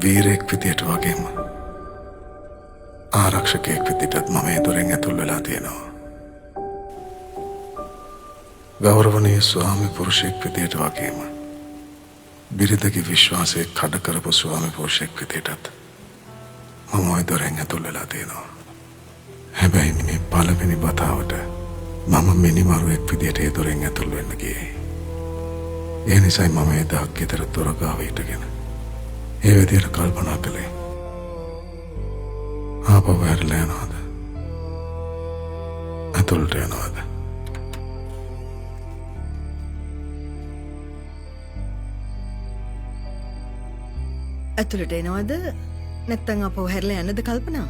වීරයෙක් විදියට වගේම ආරක්ෂකයෙක් විදිහටත් මම ඒ දොරෙන් ඇතුල් වෙලා තියෙනවා. ගෞරවනීය ස්වාමි පුරුෂයෙක් විදියට වගේම බිරිඳගේ විශ්වාසය කඩ කරපු ස්වාමි පුරුෂයෙක් විදිහටත් මම ওই දොරෙන් ඇතුල් වෙලා තියෙනවා. හැබැයි මේ පළවෙනි වතාවට මම මිනිමරුවෙක් විදියට ඒ දොරෙන් ඇතුල් වෙන්න ගියේ. ඒ නිසායි මම එදා ගෙදර දොර ගාව හිටගෙන ඒ විදියට කල්පනා කළේ. ආපහු හැරිලා යනවාද? ඇතුළට යනවාද? ඇතුළට එනවද නැත්තම් අපව හැරලා යන්නද කල්පනාව?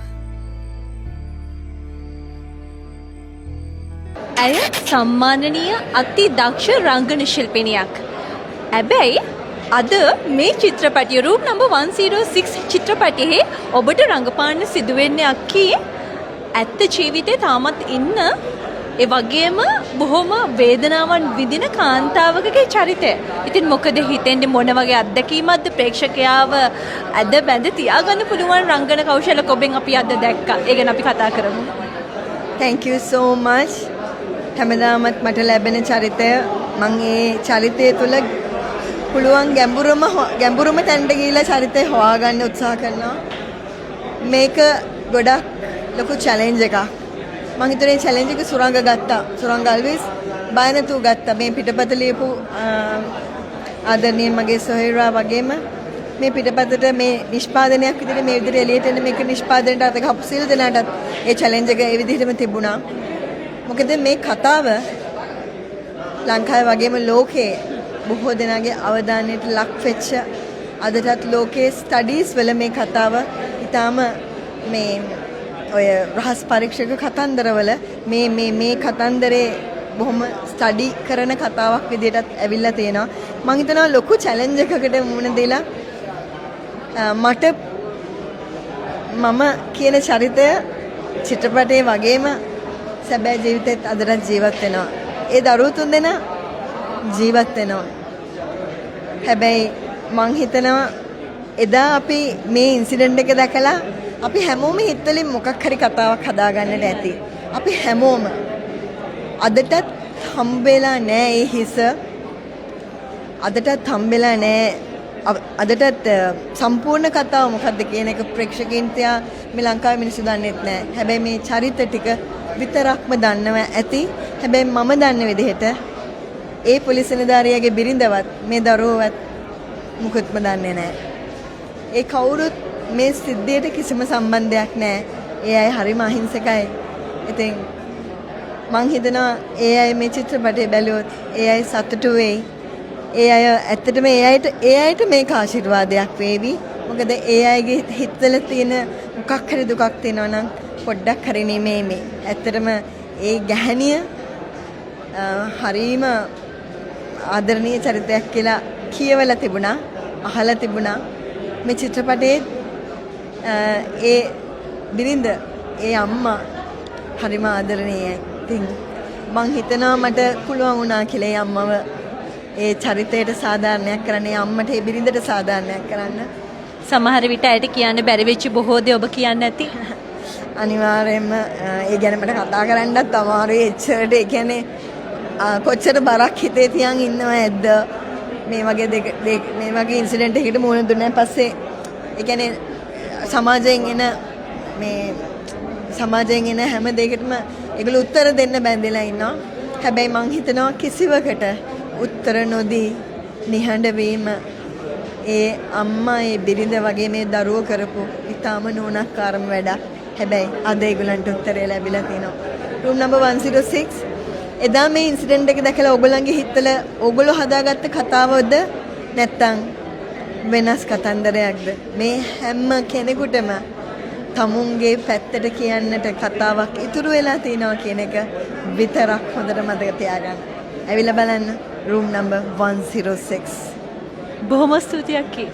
ඇය සම්මානනීය අති දක්ෂ රංගන ශිල්පිනියක්. හැබැයි අද මේ චිත්‍රපටිය රූම් නම්බර් 106 චිත්‍රපටයේ ඔබට රංගපාන්න සිදුවෙන්නේ අක්කී ඇත්ත ජීවිතේ තාමත් ඉන්න ඒ වගේම බොහොම වේදනාවන් විඳින කාන්තාවකගේ චරිතය. ඉතින් මොකද හිතෙන්නේ මොන වගේ අත්දැකීමක්ද ප්‍රේක්ෂකයාව අද බැඳ තියාගන්න පුළුවන් රංගන කෞශල කොබෙන් අපි අද දැක්කා. ඒ ගැන අපි කතා කරමු. Thank you so much. හැමදාමත් මට ලැබෙන චරිතය මම ඒ චරිතය තුළ පුළුවන් ගැඹුරම තැනට ගිහිල්ලා චරිතය හොයාගන්න උත්සාහ කරනවා. මේක ගොඩක් ලොකු චැලෙන්ජ් එකක්. මම හිතුවේ චැලෙන්ජ් එක සුරංග ගත්තා. සුරංග අල්විස් බය නැතුව ගත්තා. මේ පිටපත ලියපු ආදරණීය මගේ සොහේරා වගේම මේ පිටපතට මේ නිෂ්පාදනයක් විදිහට මේ විදිහට එළියට එන මේක නිෂ්පාදනයට අත ගහපු සියලු දෙනාටත් ඒ චැලෙන්ජ් එක ඒ විදිහටම තිබුණා. මොකද මේ කතාව ලංකාවේ වගේම ලෝකයේ බොහෝ දෙනාගේ අවධානයට ලක් වෙච්ච අදටත් ලෝකයේ ස්ටඩීස් වල මේ කතාව ඊටාම මේ ඔය රහස් පරීක්ෂක කතන්දරවල මේ කතන්දරේ බොහොම ස්ටඩි කරන කතාවක් විදිහටත් ඇවිල්ලා තියෙනවා. මම හිතනවා ලොකු චැලෙන්ජ් එකකට මුහුණ දීලා මට මම කියන චරිතය චිත්‍රපටයේ වගේම සැබෑ ජීවිතේත් අදටත් ජීවත් වෙනවා. ඒ දරුවෝ තුන්දෙනා ජීවත් වෙනවා. හැබැයි මං හිතනවා එදා අපි මේ ඉන්සිඩන්ට් එක දැකලා අපි හැමෝම හිතවලින් මොකක් හරි කතාවක් හදාගන්නට ඇති. අපි හැමෝම අදටත් හම්බෙලා නෑ ඒ හිස. අදටත් හම්බෙලා නෑ අදටත් සම්පූර්ණ කතාව මොකක්ද කියන එක ප්‍රේක්ෂකයන්ට මේ ලංකාවේ මිනිස්සු දන්නෙත් නෑ. හැබැයි මේ චරිත ටික විතරක්ම දන්නවා ඇති. හැබැයි මම දන්න විදිහට ඒ පොලිස් නිලධාරියාගේ බිරිඳවත් මේ දරුවවත් මුකුත්ම දන්නේ නැහැ. ඒ කවුරුත් මේ සිද්ධියට කිසිම සම්බන්ධයක් නැහැ. ඒ අය හරිම අහිංසකයි. ඉතින් මං හිතනවා ඒ අය මේ චිත්‍රපටය බැලුවොත් ඒ අය සතුටු වෙයි. ඒ අය ඇත්තටම ඒ අයට මේක ආශිර්වාදයක් වේවි. මොකද ඒ අයගේ හිතවල තියෙන මොකක් හරි දුකක් තියෙනවා නම් පොඩ්ඩක් හරි නෙමෙයි. ඇත්තටම ඒ ගැහණිය හරීම ආදරණීය චරිතයක් කියලා කියවලා තිබුණා, අහලා තිබුණා. මේ චිත්‍රපටයේ ඒ බිරිඳ, ඒ අම්මා හරිම ආදරණීයයි. ඉතින් මං හිතනවා මට පුළුවන් වුණා කියලා ඒ අම්මව ඒ චරිතයට සාධාරණයක් කරන්න, ඒ අම්මට ඒ බිරිඳට සාධාරණයක් කරන්න. සමහර විට ඇයට කියන්න බැරි වෙච්ච බොහෝ දේ ඔබ කියන්න ඇති. අනිවාර්යයෙන්ම ඒ ගැන මට කතා කරන්නත් අමාරුයි. එච්චරට ඒ කියන්නේ කොච්චර බරක් හිතේ තියන් ඉන්නව ඇද්ද මේ වගේ ඉන්සිඩන්ට් එකකට මුහුණ දුන්නාන් පස්සේ. ඒ කියන්නේ සමාජයෙන් එන හැම දෙයකටම ඒගොල්ලෝ උත්තර දෙන්න බැඳලා ඉන්නවා. හැබැයි මං හිතනවා කිසිවකට උත්තර නොදී නිහඬ වීම ඒ අම්මා ඒ බිරිඳ වගේ මේ දරුවෝ කරපු ඉතාම නෝනක්කාරම වැඩක්. හැබැයි අද ඒගොල්ලන්ට උත්තරය ලැබිලා තියෙනවා. රූම් නම්බර් 106 එදා මේ ඉන්සිඩන්ට් එක දැකලා ඔයගොල්ලන්ගේ හිතවල ඔයගොල්ලෝ හදාගත්ත කතාවද නැත්තම් වෙනස් කතන්දරයක්ද? මේ හැම කෙනෙකුටම තමුන්ගේ පැත්තට කියන්නට කතාවක් ඉතුරු වෙලා තියෙනවා කියන එක විතරක් හොඳට මතක තියාගන්න. ඇවිල්ලා බලන්න රූම් නම්බර් 106. බොහොම ස්තුතියි අක්කී.